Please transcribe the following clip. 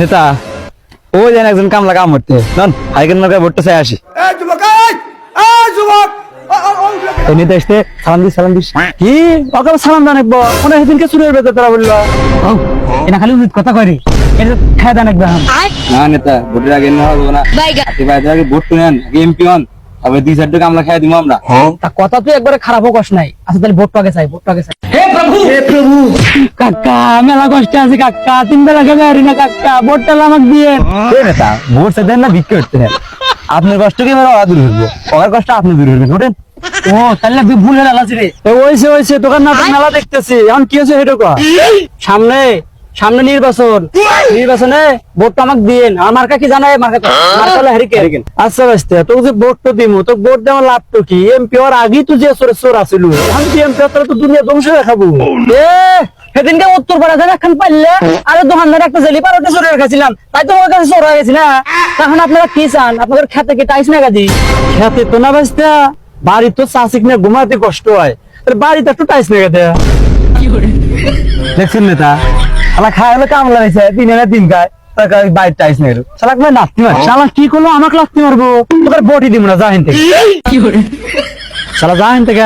নেতা ওই যেন একজন কামলা কাম করতে নন হাইকেন নৌকায় ভোটটা চাই আসি এই নেতা এসে সালাম দিস কি ওকে সালাম জানাবো মনে সেদিনকে চুরের বেতন তারা বললো এটা খালি উচিত কথা করি এটা খায় জানাবো না নেতা ভোটের আগে না হবে না আগে ভোট নেন এমপি হন তবে 2-4 কামলা খাই দিব আমরা তা কথা তো একবারে খারাপও কষ্ট নাই আচ্ছা তাহলে ভোটটাকে চাই হে প্রভু কাকা মেলা কষ্ট আছে কাকা 3 বেলা খাবে আর না কাকা ভোটটা আমাকে দিয়ে নেতা ভোট দেন না ভিক্ষা করতে দেন আপনার কষ্ট কি মেরা দূর হইব ওর কষ্ট আপনি দূর হইবেন ওঠেন ও তাহলে ভুল হয়ে গেল রে ওইছে দোকান না মেলা দেখতেছি এখন কি হয়েছে হেটো কয় সামনে নির্বাচনে ভোটটা আমাকে দিয়েন আমার মার্কা কি জানাই মার্কা হলো হ্যারিকেন আচ্ছা বাস্তে তোকে যে ভোট তো দিমু তো ভোট দেওয়ার লাভ তো কি এমপি আর আগে তো যে চোর আছিল এখন কি এমপি তো দুনিয়া ধ্বংস দেখাবো সেদিনকে উত্তর পাড়া যায় এখন পাইলে আরে দোকানদার একটা জেলি পাড়াতে চোর রেখেছিলাম তাই তো আমার কাছে চোর হয়ে গেছি না তখন আপনারা কি চান আপনাদের খেতে কি টাইস না গাজি খেতে তো না বাস্তা বাড়ি তো চাষিক না ঘুমাতে কষ্ট হয় বাড়িতে একটু টাইস না গাতে দেখছেন নেতা শালা খায় হলে কামলা হয়েছে 3 খায় তার বাইর টাইস নেই শালা কই নাস্তি মার শালা কি করলো আমাকে লাস্তি মারবো তোর বডি দিব না জাহেন থেকে শালা জাহেন থেকে